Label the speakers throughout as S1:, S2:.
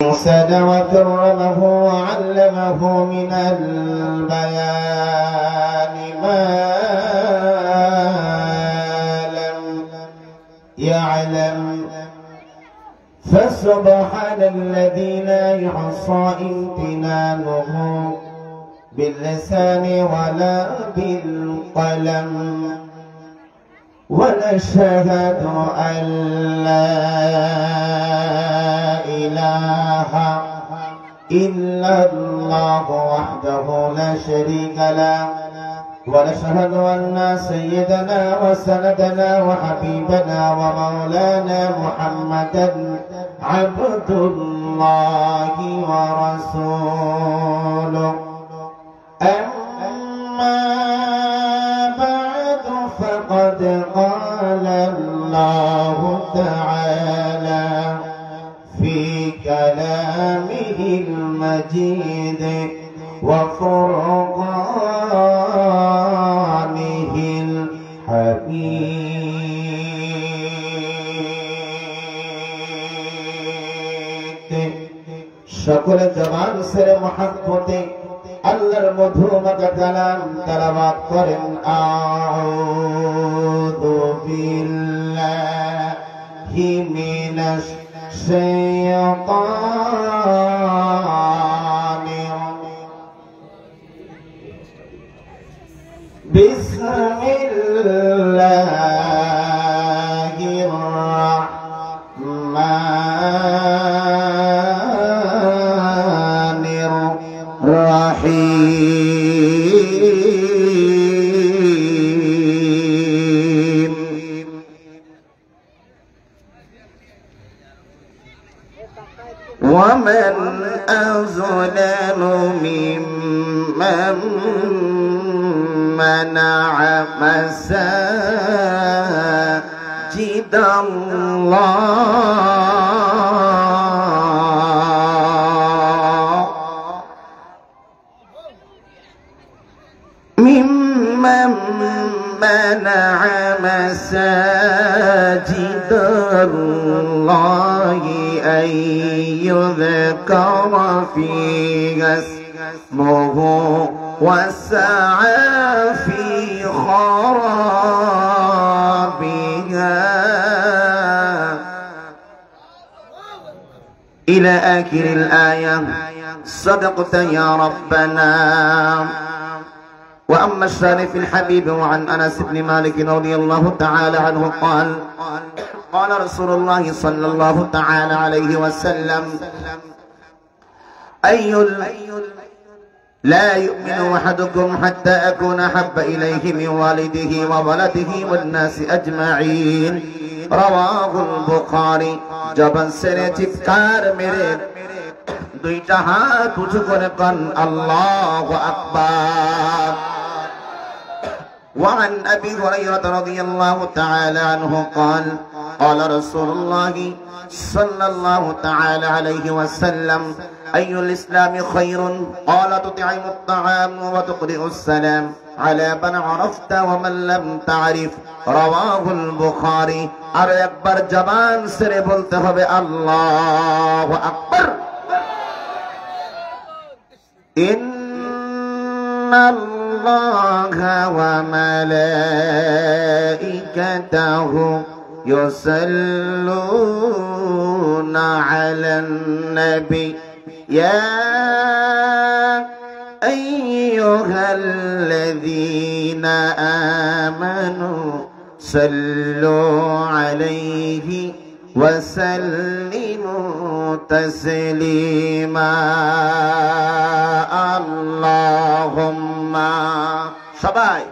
S1: ساد وكرمه وعلمه من البيان ما لم يعلم فسبحان الذي لا يحصى امتنانه باللسان ولا بالقلم ونشهد أن لا إله إلا الله وحده لا شريك له ونشهد أن سيدنا وسندنا وحبيبنا ومولانا محمدا عبد الله ورسوله أما بعد فقد قال الله تعالى في كلامه المجيد وفرقانه الحميد সকল জবান সেরে মহব্বতে আল্লাহর মধুমাখা কালাম তেলাওয়াত করেন আউযু বিল্লাহি মিনাশ শাইতানির বিসমিল্লাহির রাহমানির রহিম ومن أظلم ممن منع مساجد الله ممن منع مساجد الله أن يذكر فيها اسمه وسعى في خرابها إلى آخر الآية صدقت يا ربنا. وأما الشارف الحبيب وعن أنس بن مالك رضي الله تعالى عنه قال قال رسول الله صلى الله تعالى عليه وسلم لا يؤمن أحدكم حتى أكون أحب إليه من والده وولده والناس أجمعين رواه البخاري. জবান সেরে চিৎকার মেরে দুইটা হাত উঁচু করে কান আল্লাহু আকবার. وعن أبي هريرة رضي الله تعالى عنه قال قال رسول الله صلى الله تعالى عليه وسلم أي الإسلام خير قال تطعم الطعام وتقرئ السلام على من عرفت ومن لم تعرف رواه البخاري. আর একবার জবান ছেড়ে বলতে হবে আল্লাহু আকবার. إن الله وملائكته يصلون على النبي يا أيها الذين آمنوا صلوا عليه وسلموا تسليما. اللهم সবাই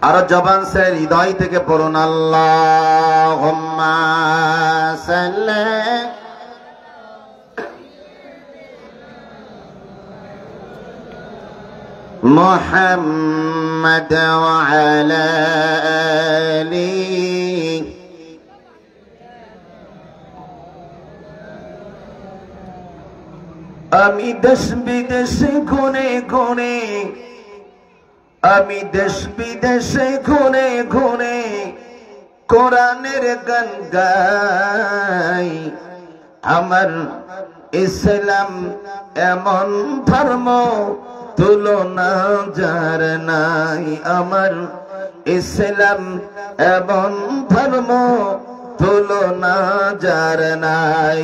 S1: আর জবান সে হৃদয় থেকে পড়ুন আল্লাহুম্মা সাল্লি মুহাম্মাদ ওয়া আলা আলিহি আমি দেশ বিদেশে ঘুরে ঘুরে, আমি দেশ বিদেশে ঘুরে ঘুরে কোরআনের গান গাই। আমার ইসলাম এমন ধর্ম তুলনা যার নাই। আমার ইসলাম এমন ধর্ম তুলনা যার নাই।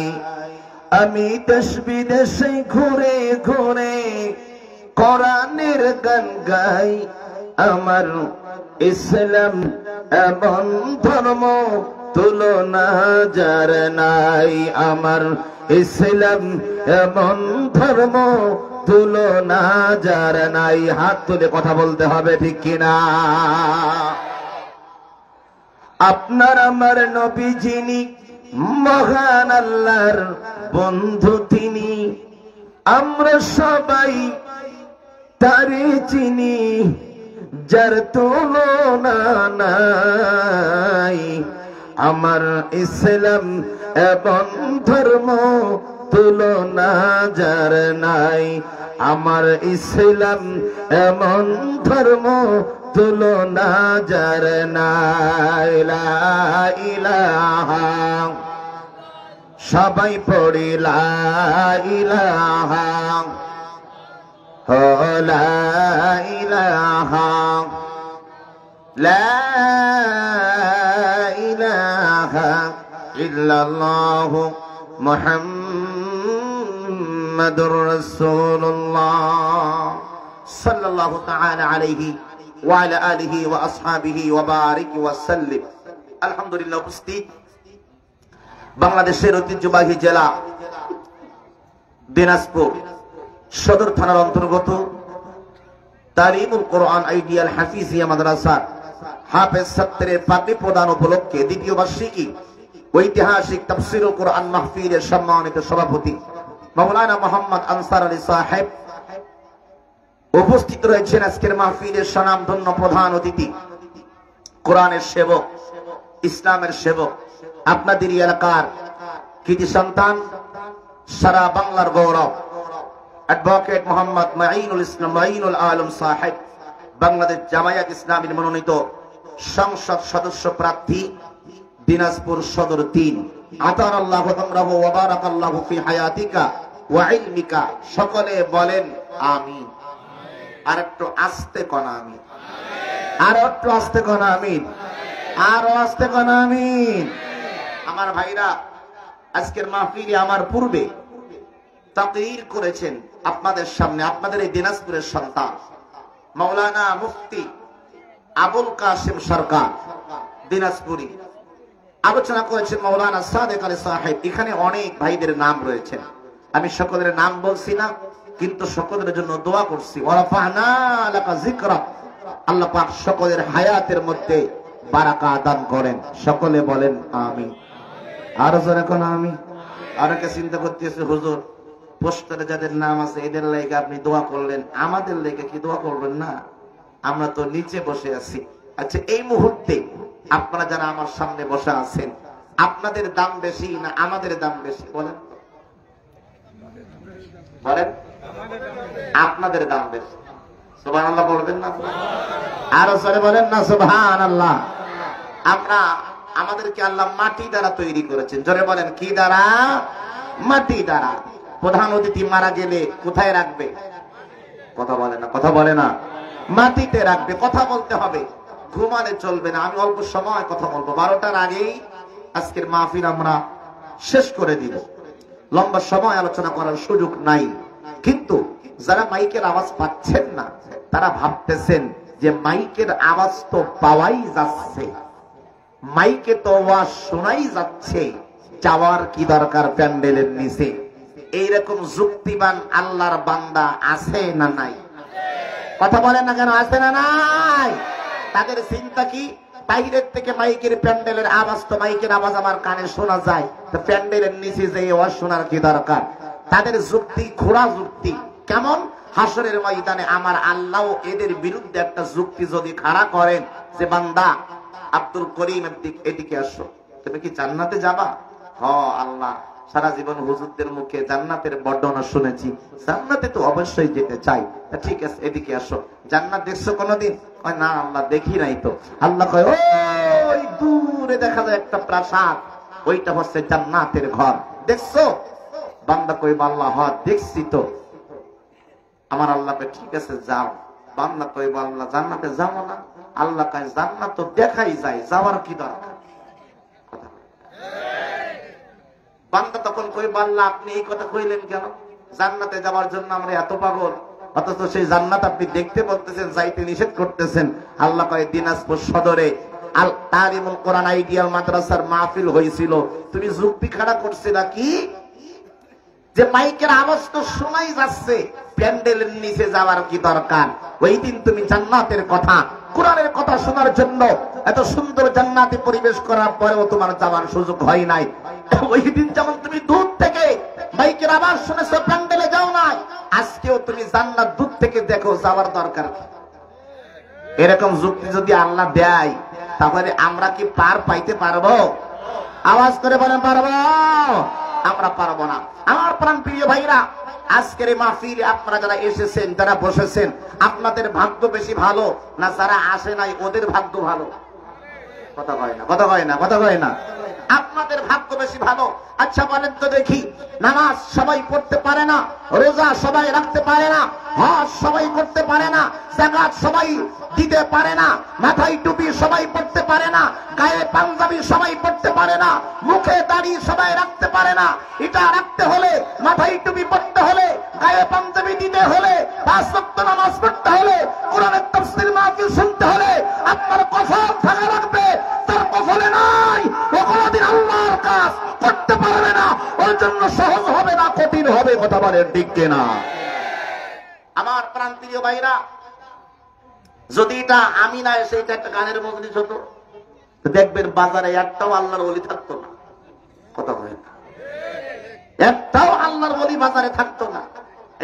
S1: আমি দেশ বিদেশে ঘুরে ঘুরে কোরআনের গান গাই। আমার ইসলাম এমন ধর্ম তুলনা যার নাই। আমার ইসলাম এমন ধর্ম তুলনা যার নাই। হাত তুলে কথা বলতে হবে, ঠিক কিনা? আপনার আমার নবী যিনি, মহান আল্লাহর বন্ধু তিনি, আমরা সবাই তারে চিনি, যার তুলনা নাই। আমার ইসলাম এবং ধর্ম তুলনা যার নাই। আমার ইসলাম এমন ধর্ম তুলনা যার নাই। লা ইলাহা, সবাই পড়ি লা ইলাহা, লা ইলাহা, লা ইলাহা ইল্লাল্লাহু মুহাম্মাদুর রাসূলুল্লাহ সাল্লাল্লাহু তাআলা আলাইহি ওয়া আলা আলিহি ওয়া আসহাবিহি ওয়া বারিক ওয়া সাল্লিম। আলহামদুলিল্লাহ। উপস্থিত বাংলাদেশের ঐতিহ্যবাহী জেলা দিনাজপুর সদর থানার অন্তর্গত তালিমুল কোরআন আইডিয়াল হাফিজিয়া মাদ্রাসার হাফেজ ছাত্রের পাগড়ি প্রদান উপলক্ষে দ্বিতীয় বার্ষিকী ঐতিহাসিক তাফসীরুল কোরআন মাহফিলের সম্মানিত সভাপতি মাওলানা মোহাম্মদ আনসার আলী সাহেব উপস্থিত রয়েছেন। আজকের মাহফিলের স্বনামধন্য প্রধান অতিথি, কোরআনের সেবক, ইসলামের সেবক, আপনাদের এলাকার কৃতি সন্তান, সারা বাংলার গৌরব, অ্যাডভোকেট মোহাম্মদ মাইনুল ইসলাম মাইনুল আলম সাহেব, বাংলাদেশ জামায়াত ইসলামীর মনোনীত সংসদ সদস্য প্রার্থী, দিনাজপুর সদর ৩। আতারাল্লাহু আমরাহু ওয়া বারাকাল্লাহু ফি হায়াতিকা ওয়া ইলমিকা। সকলে বলেন আমিন। আর একটু আস্তে কোন আমিন, আর একটু আস্তে কোন আমিন, আর আস্তে কোন আমিন। আমার ভাইরা, আজকের মাহফিলে আমার পূর্বে তাকরীর করেছেন আপনাদের সামনে আপনাদের এই দিনাজপুরের সন্তান মাওলানা মুফতি আবুল কাসেম সরকার দিনাজপুরি। আলোচনা করেছেন মাওলানা সাদেক আলী সাহেব। এখানে অনেক ভাইদের নাম রয়েছে, আমি সকলের নাম বলছি না, কিন্তু সকলের জন্য দোয়া করছি। ওয়ারাফা'না লাকা যিকরাক। আল্লাহ পাক সকলের হায়াতের মধ্যে বারাকা দান করেন। সকলে বলেন আমিন। আর জোরে কোন আমিন। অনেকে চিন্তা করতেছে, হুজুর পোস্টারে যাদের নাম আছে এদের লাইগে আপনি দোয়া করলেন, আমাদের লাইগে কি দোয়া করবেন না? আমরা তো নিচে বসে আছি। আচ্ছা, এই মুহূর্তে আপনারা যারা আমার সামনে বসে আছেন, আপনাদের দাম বেশি না আমাদের দাম বেশি? বলেন বলেন। আপনাদের দাম বেশি। সুবহানাল্লাহ বলবেন না? আরো জোরে বলেন না সুবহানাল্লাহ। আমরা আমাদেরকে আল্লাহ মাটি দ্বারা তৈরি করেছেন। জোরে বলেন কি দ্বারা? মাটি দ্বারা। প্রধান অতিথি মারা গেলে কোথায় রাখবে? কথা বলে না, কথা বলে না। মাটিতে রাখবে। কথা বলতে হবে, ঘুমালে চলবে না। আমি অল্প সময় কথা বলবো, 12টার আগেই আজকের মাহফিল আমরা শেষ করে দিব। লম্বা সময় আলোচনা করার সুযোগ নাই। কিন্তু যারা মাইকের আওয়াজ পাচ্ছেন না, তারা ভাবতেছেন যে মাইকের আওয়াজ তো পাওয়াই যাচ্ছে, মাইকে তো ওয়াজ শোনাই যাচ্ছে, চাওয়ার কি দরকার প্যান্ডেলের নিচে? এইরকম যুক্তিবান আল্লাহর বান্দা আছে না নাই? কথা বলেন না কেন? আছে না নাই? তাদের চিন্তা কি? বাইরের থেকে মাইকের প্যান্ডেলের আওয়াজ তো মাইকের আওয়াজ আমার কানে শোনা যায়, তো প্যান্ডেলের নিচে যে ওয়াজ শোনার কি দরকার? তাদের যুক্তি ঘোড়া যুক্তি। কেমন? হাসরের ময়দানে আমার আল্লাহ এদের বিরুদ্ধে একটা যুক্তি যদি খাড়া করেন যে বান্দা আব্দুল করিম এদিকে আসো, তুমি কি জান্নাতে যাবা? হ আল্লাহ, সারা জীবন হুজুরদের মুখে জান্নাতের বর্ণনা শুনেছি, জান্নাতে তো অবশ্যই যেতে চাই। ঠিক আছে, এদিকে আসো, জান্নাত দেখছো কোনোদিন? না আল্লাহ দেখি নাই তো। আল্লাহ কয় ওই দূরে দেখা যায় একটা প্রাসাদ, ওইটা হচ্ছে জান্নাতের ঘর, দেখছো? বান্দা কই আল্লাহ হ্যাঁ দেখছি তো। আমার আল্লাহ কয় ঠিক আছে যাও। বান্দা কই আল্লাহ জান্নাতে যাবো না? আল্লাহ কয় জান্নাত তো দেখাই যায়, যাওয়ার কি দরকার? বান্দা তখন কই আল্লাহ আপনি এই কথা কইলেন কেন? জান্নাতে যাওয়ার জন্য আমরা এত পাগল, অথচ সেই জান্নাত আপনি দেখতে বলতেছেন, যাইতে নিষেধ করতেছেন। আল্লাহ কয় দিনাজপুর সদরে আল তালিমুল কোরআন আইডিয়াল মাদ্রাসার মাহফিল হয়েছিল, তুমি যুক্তি খাড়া করছিলা কি যে মাইকের আওয়াজ তো শোনাই যাচ্ছে, প্যান্ডেলের নিচে যাওয়ার কি দরকার? ওই দিন তুমি জান্নাতের কথা, কোরআনের কথা শোনার জন্য এত সুন্দর জান্নাতি পরিবেশ করার পরেও তোমার যাওয়ার সুযোগ হয় নাই। ওই দিন যেমন তুমি দূর থেকে মাইকের আওয়াজ শুনেছো, প্যান্ডেলে যাও নাই, আজকেও তুমি জান্নাত দূর থেকে দেখো, যাওয়ার দরকার কি? এরকম যুক্তি যদি আল্লাহ দেয়, তাহলে আমরা কি পার পাইতে পারবো? আওয়াজ করে বলেন পারবো? আমরা পারবো না। আমার প্রাণ প্রিয় ভাইরা, আজকের এই মাহফিলে আপনারা যারা এসেছেন, যারা বসেছেন, আপনাদের ভাগ্য বেশি ভালো না যারা আসে নাই ওদের ভাগ্য ভালো? কথা কয় না, কথা কয় না, কথা কয় না। আপনাদের ভাগ্য বেশি ভালো। আচ্ছা বলেন তো দেখি, নামাজ সবাই পড়তে পারে না, রোজা সবাই রাখতে পারে না, হজ সবাই করতে পারে না, যাকাত সবাই দিতে পারে না, মাথায় টুপি সবাই পড়তে পারে না, গায়ে পাঞ্জাবি সবাই পড়তে পারে না, মুখে দাড়ি সবাই রাখতে পারে না। এটা রাখতে হলে, মাথায় টুপি পড়তে হলে, গায়ে পাঞ্জাবি দিতে হলে, 5 ওয়াক্ত নামাজ পড়তে হলে, কোরআনের তাফসীর মাহফিল শুনতে হলে আপনার কফল থাকা লাগবে। তার কফলে নাই, ও কোনদিন আল্লাহর কাজ করতে পারবে না। ওর জন্য সহজ হবে না, কঠিন হবে। কথা বলেন ঠিক কিনা? আমার প্রান্তীয় ভাইরা, যদি এটা আমি না এসে এটা একটা গানের মজলিস হতো, দেখবেন বাজারে একটাও আল্লাহর ওলি থাকতো না। কথা বলেন, একটাও আল্লাহর ওলি বাজারে থাকতো না।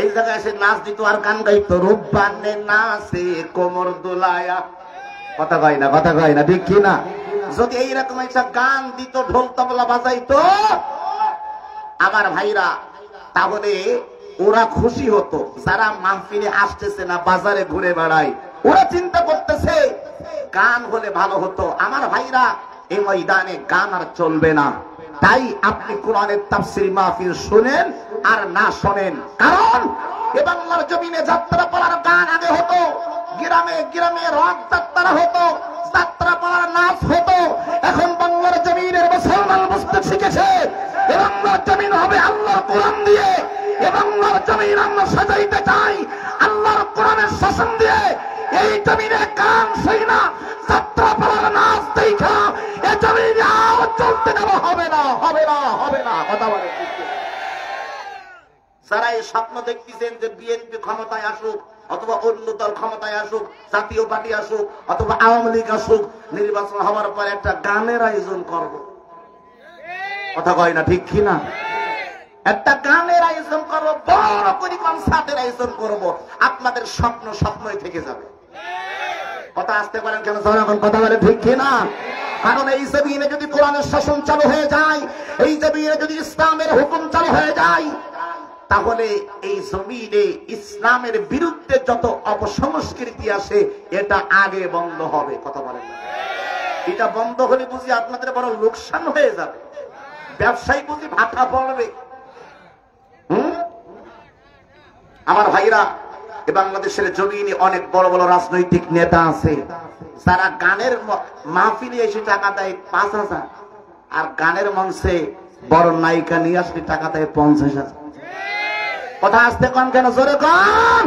S1: এই জায়গায় এসে নাচ দিত আর গান গাইতো, রূপবানে নাচে কোমর দোলায়া। কথা কয় না, কথা কয় না, ঠিক কিনা? যদি এইরকম একটা গান দিত, ঢোল তবলা বাজাইতো আমার ভাইরা, তাহলে ওরা খুশি হতো। যারা মাহফিলে আসতেছে না, বাজারে ঘুরে বেড়ায়, ওরা চিন্তা করতেছে গান হলে ভালো হতো। আমার ভাইরা, এই ময়দানে গান আর চলবে না। তাই আপনি কোরআনের তাফসীর মাহফিল শুনেন আর না শোনেন, কারণ এ বাংলার জমিনে যাত্রা পালার গান আগে হতো, গ্রামে গ্রামে রথ যাত্রা হতো, যাত্রা পালার নাচ হতো। এখন বাংলার জমিনের মুসলমান বুঝতে শিখেছে এ বাংলার জমিন হবে আল্লাহর কোরআন দিয়ে। এ বাংলার জমিন আমরা সাজাইতে চাই আল্লাহর কোরআনের শাসন দিয়ে। এই জমিনে গান শুই না, যাত্রা পালার নাচ দেখা এ জমিনে আর চলতে দেওয়া হবে না, হবে না, হবে না। কথা বলে যারা এই স্বপ্ন দেখতেছেন যে বিএনপি ক্ষমতায় আসুক, অথবা অন্য দল ক্ষমতায় আসুক, জাতীয় পার্টি আসুক, অথবা আওয়ামী লীগ আসুক, নির্বাচন হওয়ার পর একটা গানের আয়োজন করব। কথা কয় না, ঠিক কিনা? একটা গানের আয়োজন করবো, বড় করে কনসার্টের আয়োজন করব। আপনাদের স্বপ্ন স্বপ্নই থেকে যাবে। কথা আসতে পারেন কেন? এখন কথা বলে ঠিক কিনা? কারণ এই জমিনে যদি কোরআনের শাসন চালু হয়ে যায়, এই জমিনে যদি ইসলামের হুকুম চালু হয়ে যায়, তাহলে এই জমিনে ইসলামের বিরুদ্ধে যত অপসংস্কৃতি আসে এটা আগে বন্ধ হবে। কথা বলেন না? এটা বন্ধ হলে বুঝি আপনাদের বড় লোকসান হয়ে যাবে, ব্যবসায়ী বুঝি ভাটা পড়বে। আমার ভাইরা, এ বাংলাদেশের জমিনে অনেক বড় বড় রাজনৈতিক নেতা আছে, যারা গানের মাহফিলে এসে টাকা দেয় 5,000, আর গানের মঞ্চে বড় নায়িকা নিয়ে আসলে টাকা দেয় 50,000। কথা আসতে কন কেন? জোরে কন।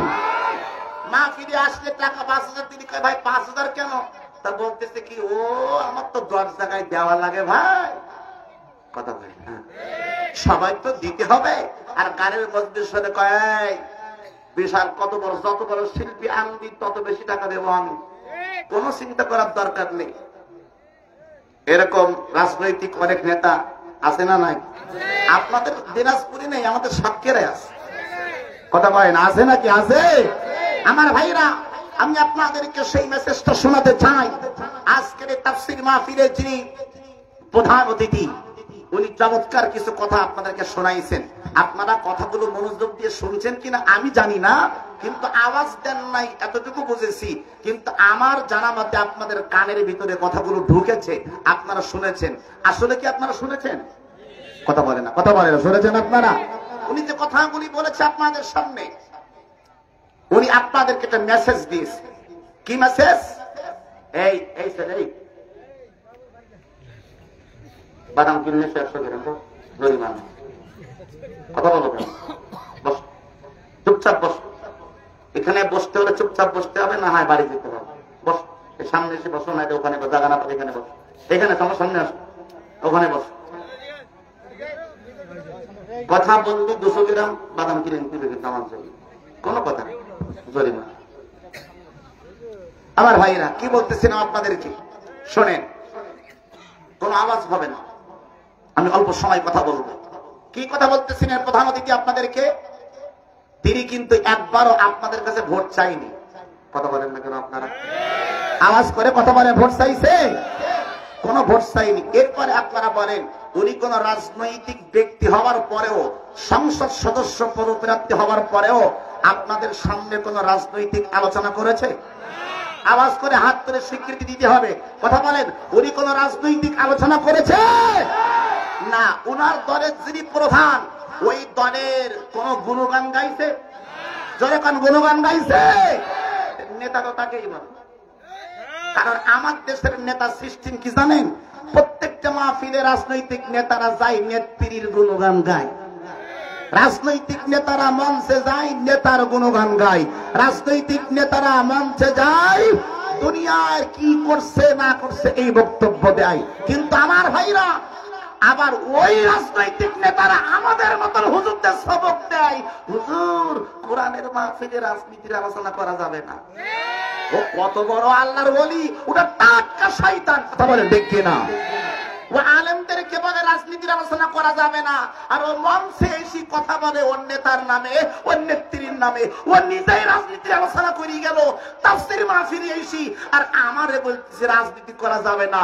S1: মাহফিলে আসলে টাকা 5,000 দিলি, কয় ভাই 5,000 কেন? তা বলতেছে কি, ও আমার তো 10 জায়গায় দেওয়া লাগে ভাই। কথা বলে সবাই তো দিতে হবে। আর গানের মজলিস শুনে কয় বিশাল কত বড়, যত বড় শিল্পী আনবি তত বেশি টাকা দেবো আমি, কোন চিন্তা করার দরকার নেই। এরকম রাজনৈতিক অনেক নেতা আছে না নাই? আপনাদের দিনাজপুরে নেই, আমাদের সাতক্ষীরায় আছে। কথা বলেন, আছে নাকি? আছে। আমার ভাইরা, আমি আপনাদেরকে সেই মেসেজটা শোনাতে চাই। আজকের তাফসীর মাহফিলে যিনি প্রধান অতিথি, উনি চমৎকার কিছু কথা আপনাদেরকে শোনাইছেন। আপনারা কথাগুলো মনোযোগ দিয়ে শুনছেন কিনা আমি জানি না, কিন্তু আওয়াজ দেন নাই এতটুকু বুঝেছি। কিন্তু আমার জানা মতে আপনাদের কানের ভিতরে কথাগুলো ঢুকেছে, আপনারা শুনেছেন। আসলে কি আপনারা শুনেছেন? কথা বলে না, কথা বলে না, শুনেছেন আপনারা? উনি যে কথাগুলি বলেছে আপনাদের সামনে, উনি আপনাদেরকে একটা মেসেজ দিয়েছে। কি মেসেজ? এই এই এই বাদাম কিনলে 100 গ্রাম জরিমানা। কথা বলো কেন? বস, চুপচাপ বস। এখানে বসতে হলে চুপচাপ বসতে হবে, না হয় বাড়ি যেতে হবে। বস, সামনে এসে বসো, না ওখানে জায়গা না পাবে এখানে বস। এখানে তোমার সামনে আস, ওখানে বস। কথা বললে 200 গ্রাম বাদাম কিনে দিবে, কিন্তু আমার জন্য কোন কথা নেই, জরিমানা। আমার ভাইরা কি বলতেছিলাম আপনাদেরকে শোনেন, কোন আওয়াজ হবে না, আমি অল্প সময় কথা বলবো। কি কথা বলতেছিলেন প্রধান অতিথি আপনাদেরকে? তিনি কিন্তু একবারও আপনাদের কাছে ভোট চাইনি। কথা বলেন না কেন আপনারা? আওয়াজ করে কথা বলে ভোট চাইছে? কোন ভোট চাইনি। এরপরে আপনারা বলেন উনি কোন রাজনৈতিক ব্যক্তি হওয়ার পরেও, সংসদ সদস্য পদপ্রার্থী হওয়ার পরেও আপনাদের সামনে কোন রাজনৈতিক আলোচনা করেছে? আওয়াজ করে হাত তুলে স্বীকৃতি দিতে হবে। কথা বলেন, উনি কোন রাজনৈতিক আলোচনা করেছে? না। উনার দলের যিনি প্রধান, ওই দলের কোন গুণগান গাইছে? জোরে কোন গুণগান গাইছে? নেতা তো তাকেই বলে। কারণ আমার দেশের নেতা সিস্টেম কি জানেন? প্রত্যেকটা মাহফিলে রাজনৈতিক নেতারা যায়, নেত্রীর গুণগান গায়। রাজনৈতিক নেতারা মঞ্চে যায়, নেতার গুণগান গায়। রাজনৈতিক নেতারা মঞ্চে যায়, দুনিয়ায় কি করছে না করছে এই বক্তব্য দেয়। কিন্তু আমার ভাইরা, আবার ওই রাজনৈতিক নেতারা আমাদের মতন হুজুরদের সবক দেয়, হুজুর কোরআনের মাহফিলে রাজনীতির আলোচনা করা যাবে না। ও কত বড় আল্লাহর ওলি, ওটা টাটকা শয়তান। কথা বলে দেখি না, ও আলেমদেরকে বলে রাজনীতির আলোচনা করা যাবে না, আর ও মঞ্চে এসে কথা বলে ওর নেতার নামে, ওর নেত্রীর নামে। ও নিজেই রাজনীতির আলোচনা করে গেল তাফসীর মাহফিলে এসে, আর আমারে বলছে রাজনীতি করা যাবে না।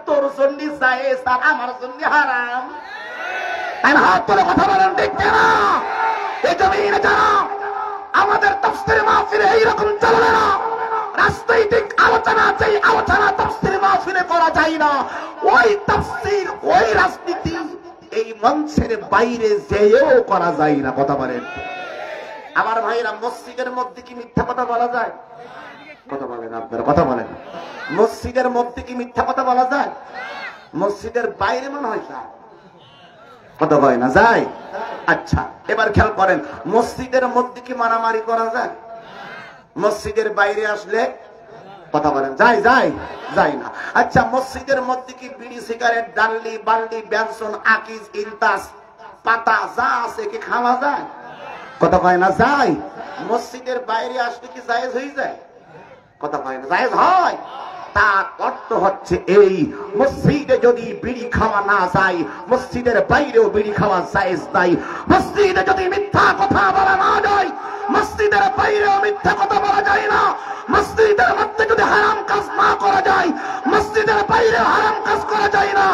S1: তোর জন্য জায়েজ আর আমার জন্য হারাম। হাত তুলে কথা বলেন দেখতে না? এই জমিনে যারা আমাদের তাফসীর মাহফিলে এইরকম চলবে না। রাজনৈতিক আলোচনা, যেই আলোচনা তাফসীর মাহফিলে করা যায় না, ওই তাফসীর, ওই রাজনীতি এই মঞ্চের বাইরে যেও করা যায় না। কথা বলেন আমার ভাইরা, মসজিদের মধ্যে কি মিথ্যা কথা বলা যায়? কথা বলেন আপনারা, কথা বলেন। মসজিদের মধ্যে কি মিথ্যা কথা বলা যায়? মসজিদের বাইরে মনে হয় যায়। কথা বলে না যায়? আচ্ছা, এবার খেয়াল করেন, মসজিদের মধ্যে কি মারামারি করা যায়? মসজিদের বাইরে আসলে কথা বলেন যায়? যায়? যায় না। আচ্ছা, মসজিদের মধ্যে কি বিড়ি, সিগারেট, ডাল্লি, বাল্লি, ব্যঞ্জন, আকিজ, ইলতাস, পাতা যা আছে কি খাওয়া যায়? কথা কয় না যায়? মসজিদের বাইরে আসলে কি জায়েজ হয়ে যায়? কথা কয় না জায়েজ হয়? তার অর্থ হচ্ছে এই, মসজিদে যদি বিড়ি খাওয়া না যায়, মসজিদের বাইরেও বিড়ি খাওয়া জায়েজ নাই। মসজিদে যদি মিথ্যা কথা বলা না যায়, মসজিদের বাইরেও মিথ্যা কথা বলা যায় না। মসজিদের মধ্যে যদি হারাম কাজ না করা যায়, মসজিদের বাইরে হারাম কাজ করা যায় না।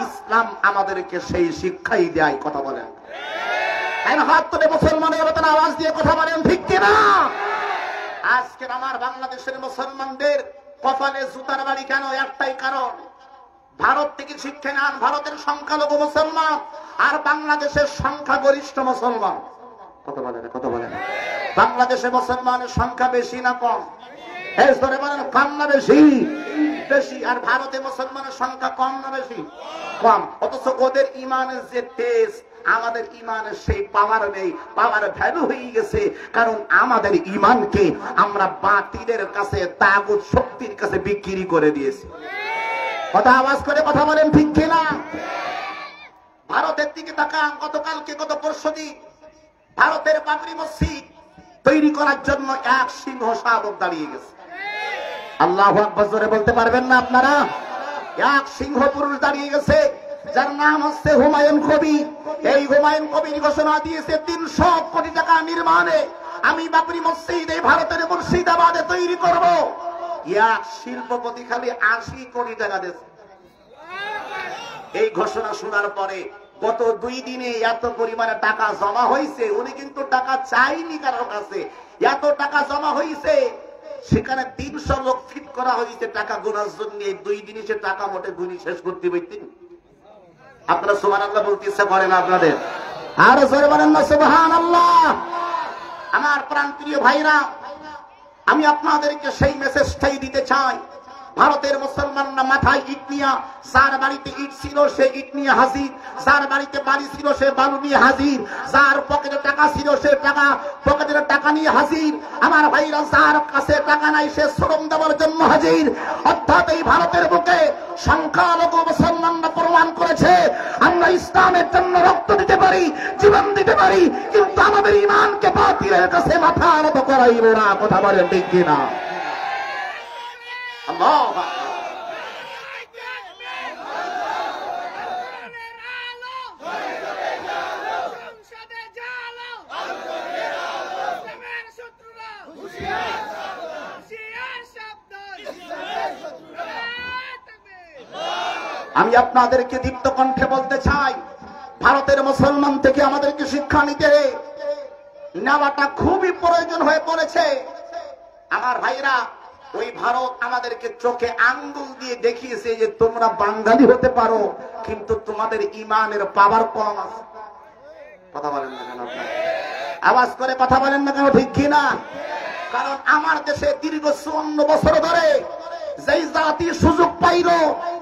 S1: ইসলাম আমাদেরকে সেই শিক্ষাই দেয়। কথা বলেন হাত তুলে মুসলমানের মতন আওয়াজ দিয়ে কথা বলেন, ঠিক কিনা? আজকের আমার বাংলাদেশের মুসলমানদের কপালে জুতার বাড়ি কেন? একটাই কারণ, ভারত থেকে শিক্ষা নেন ভারতের সংখ্যালঘু মুসলমান, আর বাংলাদেশের সংখ্যাগরিষ্ঠ মুসলমান। কথা বলে না, কথা বলে না। বাংলাদেশে মুসলমানের সংখ্যা বেশি না কম? এই ধরে বলেন, কম না বেশি? বেশি। আর ভারতে মুসলমানের সংখ্যা কম না বেশি? কম। অথচ ওদের ইমানের যে তেজ, আমাদের ইমানের সেই পাওয়ার নেই, পাওয়ার ভ্যালু হয়ে গেছে। কারণ আমাদের ইমানকে আমরা বাতিলের কাছে, তাগুত শক্তির কাছে বিক্রি করে দিয়েছি। কথা আওয়াজ করে কথা বলেন, ঠিক কিনা? ভারতের দিকে তাকান, গতকালকে, গত পরশুদিন ভারতের বাবরি মসজিদ তৈরি করার জন্য এক সিংহ শাবক দাঁড়িয়ে গেছে। আল্লাহু আকবার জোরে বলতে পারবেন না আপনারা? এক সিংহ পুরুষ দাঁড়িয়ে গেছে, যার নাম হচ্ছে হুমায়ুন কবির। এই হুমায়ুন কবির ঘোষণা দিয়েছে 300 কোটি টাকা নির্মাণে আমি বাবরি মসজিদ এই ভারতের মুর্শিদাবাদে তৈরি করব। এক শিল্পপতি খালি 80 কোটি টাকা দিয়েছে। এই ঘোষণা শোনার পরে গত 2 দিনে এত পরিমাণে টাকা জমা হয়েছে, উনি কিন্তু টাকা চাইনি কারোর কাছে, এত টাকা জমা হয়েছে, সেখানে 300 লোক ফিট করা হয়েছে টাকা গোনার জন্য। 2 দিনে সে টাকা মোটে গুনি শেষ করতে পারতেন। আপনারা সুবহানাল্লাহ বলতে ইচ্ছা করে না আপনাদের? আর জোরে বলেন না সুবহানাল্লাহ। আমার প্রাণপ্রিয় ভাইরা, আমি আপনাদেরকে সেই মেসেজটাই দিতে চাই। ভারতের মুসলমানরা মাথায় ইট নিয়ে, যার বাড়িতে ইট ছিল সে ইট নিয়ে হাজির, যার বাড়িতে বাড়ি ছিল সে বালু নিয়ে হাজির, যার পকেটে টাকা ছিল সে পকেটের টাকা নিয়ে হাজির। আমার ভাইরা, যার কাছে টাকা নাই সে শ্রম দেওয়ার জন্য হাজির। অর্থাৎ এই ভারতের বুকে সংখ্যালঘু মুসলমানরা প্রমাণ করেছে আমরা ইসলামের জন্য রক্ত দিতে পারি, জীবন দিতে পারি, কিন্তু আমাদের ঈমানকে বাতিলের কাছে মাথা নত করাইব না। কথা বলেন ঠিক কিনা? আল্লাহু আকবার। আমি আপনাদেরকে দীপ্ত কণ্ঠে বলতে চাই, ভারতের মুসলমান থেকে আমাদেরকে শিক্ষা নিতে নেওয়াটা খুবই প্রয়োজন হয়ে পড়েছে। আমার ভাইরা, ওই ভারত আমাদেরকে চোখে আঙ্গুল দিয়ে দেখিয়েছে যে তোমরা বাঙালি হতে পারো, কিন্তু তোমাদের ঈমানের পাওয়ার কম আছে। কথা বলেন না কেন আপনারা? আওয়াজ করে কথা বলেন না কেন? ঠিক কিনা? কারণ আমার দেশে দীর্ঘ 54 বছর ধরে যেই জাতি সুযোগ পাইল,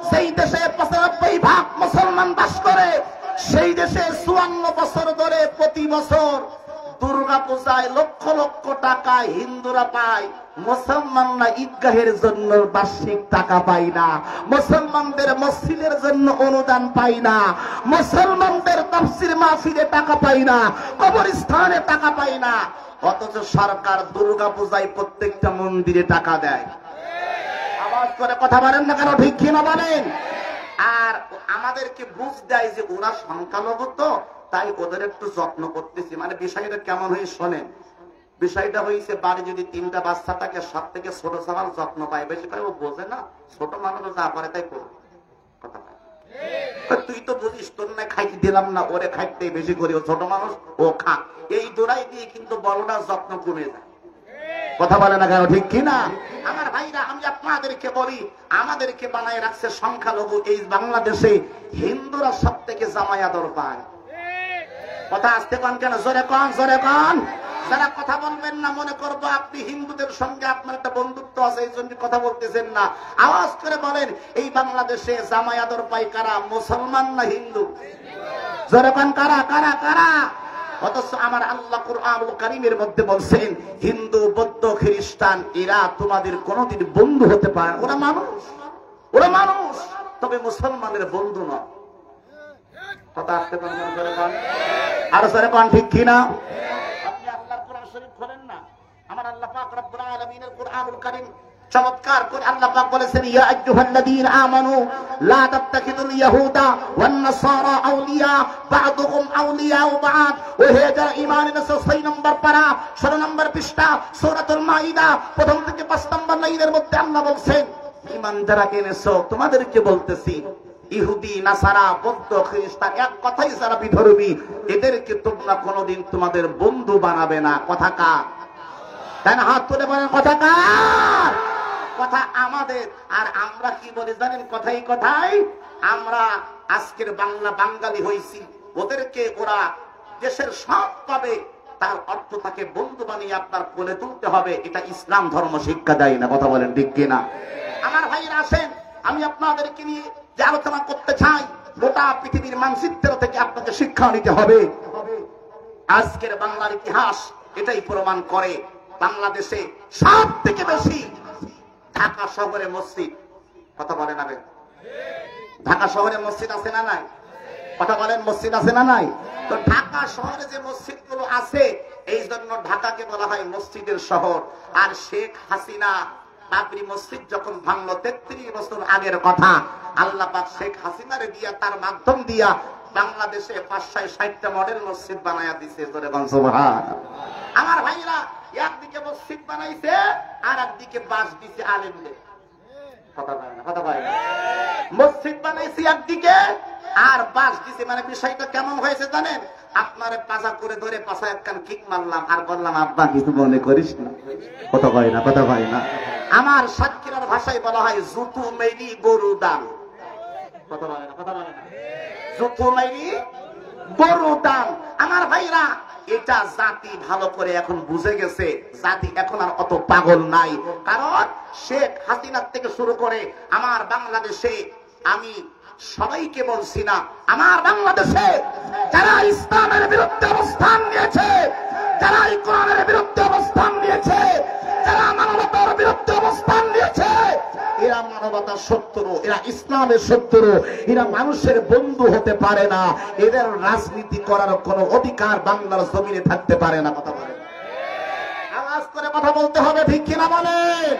S1: সেই দেশে 95% মুসলমান বাস করে, সেই দেশে 54 বছর ধরে প্রতি বছর দুর্গা পূজায় লক্ষ লক্ষ টাকা হিন্দুরা পায়, মুসলমানরা ঈদগাহের জন্য বার্ষিক টাকা পায় না, মুসলমানদের মসজিদের জন্য অনুদান পায় না, মুসলমানদের তাফসীর মাহফিলে টাকা পায় না, কবরস্থানে টাকা পায় না। অথচ সরকার দুর্গা পূজায় প্রত্যেকটা মন্দিরে টাকা দেয়। আওয়াজ করে কথা বলেন না কেন? ঠিক কিনা বলেন? আর আমাদেরকে বুঝ দেয় যে ওরা সংখ্যালঘু, তো তাই ওদের একটু যত্ন করতেছি। মানে বিষয়টা কেমন হয়ে শোনেন, বিষয়টা হয়েছে বাড়ি যদি 3টা বাচ্চা থাকে, সব থেকে ছোট সবার যত্ন পায় বেশি করে। ও বোঝে না, ছোট মানুষ যা পারে তাই করবে। কথা তুই তো বুঝিস, তোর না খাইতে দিলাম না, ওরে খাইতে বেশি করি, ও ছোট মানুষ, ও খা। এই দোড়াই দিয়ে কিন্তু বড়টার যত্ন কমে যায়। কথা বলে না কেন? ঠিক কিনা? আমার ভাইরা, আমি আপনাদেরকে বলি, আমাদেরকে বানায় রাখছে সংখ্যালঘু। এই বাংলাদেশে হিন্দুরা সব থেকে জামাই আদর পায়। কথা আসতে কন কেন? জোরে কন, জোরে কন। যারা কথা বলবেন না মনে করবো আপনি হিন্দুদের সঙ্গে আপনার একটা বন্ধুত্ব আছে, এই জন্য কথা বলতেছেন না। আওয়াজ করে বলেন, এই বাংলাদেশে জামাই আদর পায় কারা? মুসলমান না হিন্দু? জোরে কন, কারা কারা কারা? অথচ আমার আল্লাহ কুরআনুল কারীমের মধ্যে বলছেন, হিন্দু, বৌদ্ধ, খ্রিস্টান এরা তোমাদের কোনদিন বন্ধু হতে পারে। ওরা মানুষ, ওরা মানুষ, তবে মুসলমানের বন্ধু নয়। কথা আসতে পারেন? আর জোরে কোন ঠিক কিনা? আপনি আল্লাহর কোরআন শরীফ খোলেন না, আমার আল্লাহ পাক রব্বুল আলামিনের কুরআনুল কারীম চমৎকার করে আল্লাহ পাক বলেছেন, ইয়া আইয়ুহাল্লাযীনা আমানু লা তাত্তাখিযুল ইয়াহুদা ওয়ান নাসারা আউলিয়া বা'দুহুম আউলিয়া বা'দ। ও হে যারা ঈমান এনেছো, 6 নম্বর পারা 16 নম্বর পৃষ্ঠা সূরাতুল মাইদা প্রথম থেকে 5 নম্বর লাইনের মধ্যে আল্লাহ বলছেন, ঈমান যারা এনেছো তোমাদেরকে বলতেছি, ইহুদি, নাসারা, বৌদ্ধ, খ্রিস্টান এক কথাই যারা বিধর্মী, এদেরকে তোমরা কোনোদিন তোমাদের বন্ধু বানাবে না। কথা কার? তাই না? হাত তুলে বলেন, কথা কার? কথা আমাদের। আর আমরা কি বলি জানেন? কথাই কথাই আমরা আজকের বাঙালি হইছি, ওদেরকে ওরা দেশের সব পাবে, তার অর্থ তাকে বন্ধু বানিয়ে আপনার কোলে তুলতে হবে। এটা ইসলাম ধর্ম শিক্ষা দেয় না। কথা বলেন ঠিক কিনা? আমার ভাইরা আসেন, আমি আপনাদেরকে নিয়ে যে আলোচনা করতে চাই, গোটা পৃথিবীর মানচিত্র থেকে আপনাকে শিক্ষা নিতে হবে। আজকের বাংলার ইতিহাস এটাই প্রমাণ করে, বাংলাদেশে সব থেকে বেশি ঢাকা শহরে মসজিদ। কথা বলেন না? ঢাকা শহরে মসজিদ আছে না নাই? কথা বলেন, মসজিদ আছে না নাই? তো ঢাকা শহরে যে মসজিদগুলো আছে, এই জন্য ঢাকাকে বলা হয় মসজিদের শহর। আর শেখ হাসিনা বাবরি মসজিদ যখন ভাঙলো 33 বছর আগের কথা, আল্লাহ পাক শেখ হাসিনারে দিয়া, তার মাধ্যম দিয়া বাংলাদেশে 560টা মডেল মসজিদ বানায়া দিছে। সুবহানাল্লাহ। আমার ভাইরা, একদিকে মসজিদ বানাইছে আর একদিকে বাস দিছে আলেমদের। কথা বলে না। মসজিদ বানাইছি একদিকে আর বাস দিছে, মানে বিষয়টা কেমন হয়েছে জানেন? আপনারে পাজা করে ধরে পাশা একখান কিক মারলাম আর বললাম আব্বা কিছু মনে করিস না। কথা হয় না, কথা হয় না। আমার সাতক্ষীরার ভাষায় বলা হয় জুতু মেরি গরু দান। কথা বলে না, কথা বলে না। জুতু মেরি গরু দান। আমার ভাইরা, এটা জাতি ভালো করে এখন বুঝে গেছে। জাতি এখন আর অত পাগল নাই, কারণ শেখ হাসিনা থেকে শুরু করে আমার বাংলাদেশে, আমি সবাইকে বলছি না, আমার বাংলাদেশে যারা ইসলামের বিরুদ্ধে অবস্থান নিয়েছে, যারা কোরআনের বিরুদ্ধে অবস্থান নিয়েছে, যারা মানবতার বিরুদ্ধে অবস্থান নিয়েছে, এরা মানবতার শত্রু, এরা ইসলামের শত্রু, এরা মানুষের বন্ধু হতে পারে না। এদের রাজনীতি করার কোনো অধিকার বাংলার জমিনে থাকতে পারে না। কথা বলেন, আওয়াজ করে কথা বলতে হবে, ঠিক কিনা বলেন?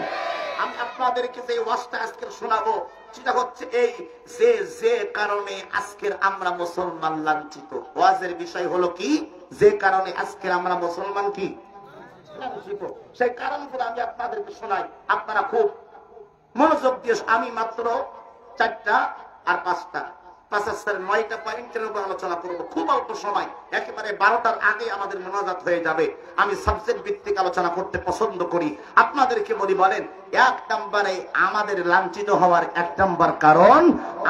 S1: আমি আপনাদেরকে যে ওয়াজটা আজকে শোনাবো, সেটা হচ্ছে এই যে কারণে আজকের আমরা মুসলমান লাঞ্ছিত। ওয়াজের বিষয় হলো কি? যে কারণে আজকের আমরা মুসলমান কি লাঞ্ছিত, সেই কারণগুলো আমি আপনাদেরকে শোনাই। আপনারা খুব মনোযোগ দিয়ে, আমি মাত্র 4টা আর 5টা 9টা পয়েন্টের উপর আলোচনা করবো, খুব অল্প সময়, একেবারে 12টার আগে আমাদের মোনাজাত হয়ে যাবে। আমি সাবজেক্ট ভিত্তিক আলোচনা করতে পছন্দ করি। আপনাদেরকে বলি, বলেন 1 নম্বরে আমাদের লাঞ্ছিত হওয়ার 1 নম্বর কারণ,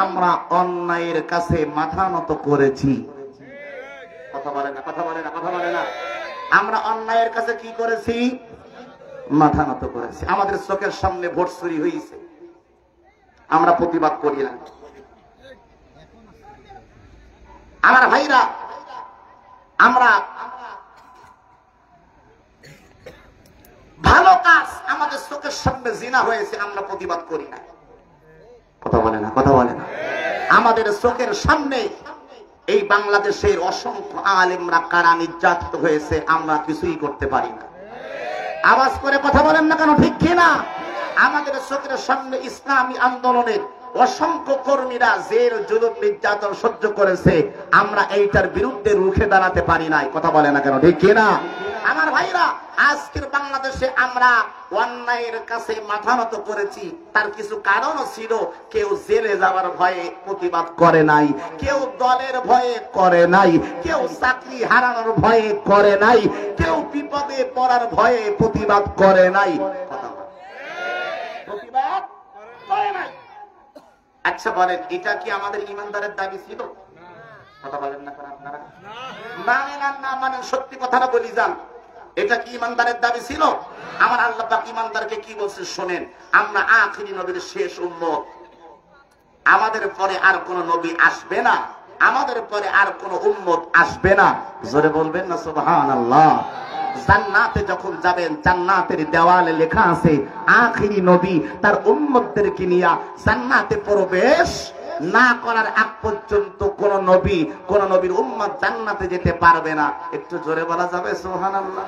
S1: আমরা অন্যায়ের কাছে মাথা নত করেছি। কথা বলে না, কথা বলে না, কথা বলে না। আমরা অন্যায়ের কাছে কি করেছি? মাথা নত করেছি। আমাদের চোখের সামনে ভোট চুরি হয়েছে, আমরা প্রতিবাদ করি না। আমার ভাইরা, আমরা ভালো কাজ, আমাদের চোখের সামনে জিনা হয়েছে, আমরা প্রতিবাদ করি না। কথা বলে না, কথা বলে না। আমাদের চোখের সামনে এই বাংলাদেশের অসংখ্য আলেমরা কারা নির্যাতিত হয়েছে, আমরা কিছুই করতে পারি না। আওয়াজ করে কথা বলেন না কেন, ঠিক কিনা? আমাদের চোখের সামনে ইসলামী আন্দোলনের অসংখ্য কর্মীরা জেল জুলুম নির্যাতন সহ্য করেছে, আমরা এইটার বিরুদ্ধে রুখে দাঁড়াতে পারি নাই। কথা বলে না কেন, ঠিক কিনা? আমার ভাইরা, আজকের বাংলাদেশে আমরা অন্যায়ের কাছে মাথা নত করেছি, তার কিছু কারণও ছিল। কেউ জেলে যাওয়ার ভয়ে প্রতিবাদ করে নাই, কেউ দলের ভয়ে করে নাই, কেউ চাকরি হারানোর ভয়ে করে নাই, কেউ বিপদে পড়ার ভয়ে প্রতিবাদ করে নাই। প্রতিবাদ করে নাই। আচ্ছা বলেন, এটা কি আমাদের ইমানদারের দাবি ছিল? কথা বলেন না আপনারা? মানেন আর না মানেন, সত্যি কথাটা বলি যান, এটা কি ইমানদারের দাবি ছিল? আমার আল্লাহ পাক ইমানদারকে কি বলছে শোনেন, আমরা আখিরি নবীর শেষ উম্মত, আমাদের পরে আর কোন নবী আসবে না, আমাদের পরে আর কোন উম্মত আসবে না। জোরে বলবেন না সুবহানাল্লাহ। জান্নাতে যখন যাবেন, জান্নাতের দেওয়ালে লেখা আছে আখিরি নবী তার উম্মতদেরকে নিয়ে জান্নাতে প্রবেশ না করার আগ পর্যন্ত কোন নবীর উম্মত জান্নাতে যেতে পারবে না। একটু জোরে বলা যাবে সুবহানাল্লাহ?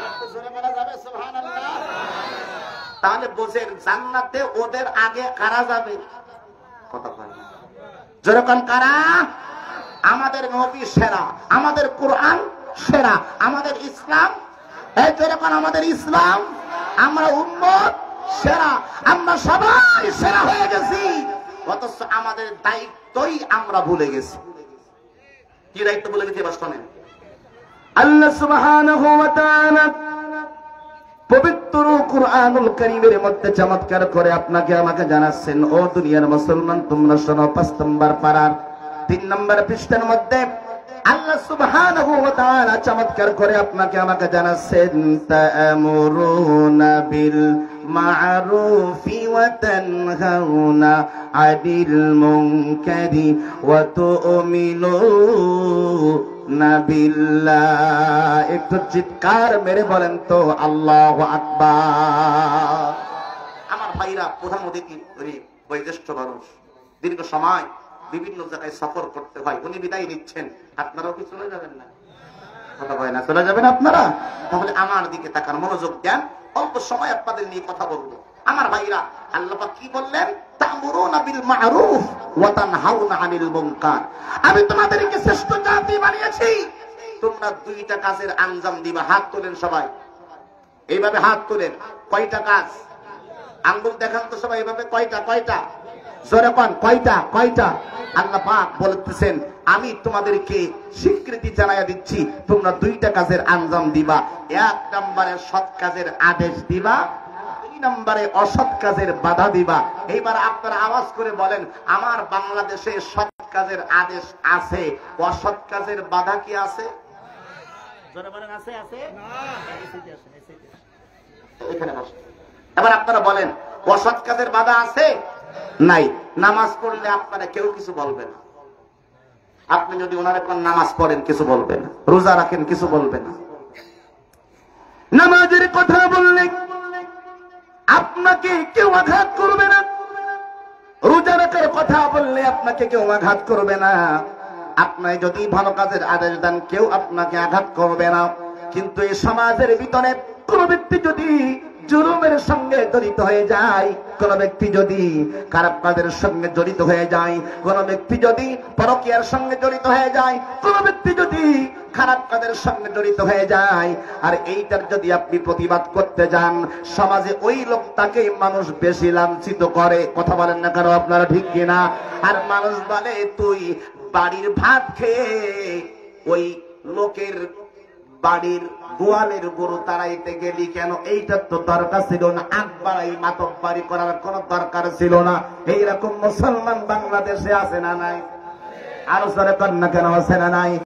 S1: একটু জোরে বলা যাবে সুবহানাল্লাহ? তাহলে বোঝেন, জান্নাতে ওদের আগে কারা যাবে? কথা বলেন জোরে কোন কারা? আমাদের নবী সেরা, আমাদের কোরআন সেরা, আমাদের ইসলাম, এই যেরকম আমাদের ইসলাম, আমরা উম্মত সেরা, আমরা সবাই সেরা হয়ে গেছি, অথচ আমাদের দায়িত্বই আমরা ভুলে গেছি। কি দায়িত্ব ভুলে গেছি এবার শোনেন। আল্লাহ সুবহানাহু ওয়া তাআলা পবিত্র কুরআনুল কারীমের মধ্যে চমৎকার করে আপনাকে আমাকে জানাচ্ছেন, ও দুনিয়ার মুসলমান তোমরা শোনো। 5 নম্বর পারার 3 নম্বর পৃষ্ঠার মধ্যে আল্লাহ সুবহানাহু ওয়া তাআলা চমৎকার করে আপনাকে আমাকে জানাচ্ছেন, তা'মুরুনা বিল মা'রুফি ওয়া তানহাউনা আনিল মুনকারি ওয়া তু'মিনুনা বিল্লাহ। একটু চিৎকার মেরে বলেন তো আল্লাহু আকবার। আমার ভাইরা, প্রধান অতিথি বয়োজ্যেষ্ঠ মানুষ, দীর্ঘ সময় বিভিন্ন জায়গায় সফর করতে হয়, উনি বিদায় নিচ্ছেন, আপনারাও কি চলে যাবেন না? কথা বলে না, চলে যাবেন আপনারা? তাহলে আমার দিকে তাকান, মনোযোগ দেন, অল্প সময় আপনাদের নিয়ে কথা বলবো। আমার ভাইরা, আল্লাহ পাক কি বললেন? তা'মুরুনা বিল মা'রুফ ওয়া তানহাউনা আনিল মুনকার। আমি তোমাদেরকে শ্রেষ্ঠ জাতি বানিয়েছি, তোমরা 2টা কাজের আঞ্জাম দিবা। হাত তোলেন সবাই, এইভাবে হাত তোলেন। কয়টা কাজ? আঙ্গুল দেখান তো সবাই এভাবে, কয়টা কয়টা, জোরে কোন কয়টা কয়টা। আল্লাহ পাক বলতেছেন আমি তোমাদেরকে স্বীকৃতি জানাইয়া দিচ্ছি, তোমরা দুইটা কাজের আঞ্জাম দিবা। এক নম্বরে সৎ কাজের আদেশ দিবা, দুই নম্বরে অসৎ কাজের বাধা দিবা। এইবার আপনারা আওয়াজ করে বলেন, আমার বাংলাদেশে সৎ কাজের আদেশ আছে, অসৎ কাজের বাধা কি আছে? আছে আছে এখানে বসে। এবার আপনারা বলেন, অসৎ কাজের বাধা আছে নাই? নামাজ পড়লে আপনারা কেউ কিছু বলবে না। আপনি যদি ওনারা কোন নামাজ পড়েন কিছু বলবে না, রোজা রাখেন কিছু বলবে না। নামাজের কথা বললে আপনাকে কেউ আঘাত করবে না, রোজা রাখার কথা বললে আপনাকে কেউ আঘাত করবে না। আপনি যদি ভালো কাজের আদেশ দেন কেউ আপনাকে আঘাত করবে না। কিন্তু এই সমাজের ভিতরে কোন ব্যক্তি যদি জুলুমের সঙ্গে জড়িত হয়ে যায়, কোন ব্যক্তি যদি খারাপ কাজের সঙ্গে জড়িত হয়ে যায়, কোন ব্যক্তি যদি পরকীয়ার সঙ্গে জড়িত হয়ে যায়, কোন ব্যক্তি যদি খারাপ কাজের সঙ্গে জড়িত হয়ে যায়, আর এইটার যদি আপনি প্রতিবাদ করতে যান, সমাজে ওই লোকটাকে মানুষ বেশি লাঞ্ছিত করে। কথা বলেন না কারো আপনারা, ঠিক কিনা? আর মানুষ বলে তুই বাড়ির ভাত খেয়ে ওই লোকের বাড়ির গোয়ালের গরু তাড়াইতে গেলি কেন? এইটার তো দরকার ছিল না, আকবারাই মাতব বাড়ি করার কোন দরকার ছিল না। এইরকম মুসলমান বাংলাদেশে আছে না নাই? আরো সরে কর না কেন, আছে না নাই?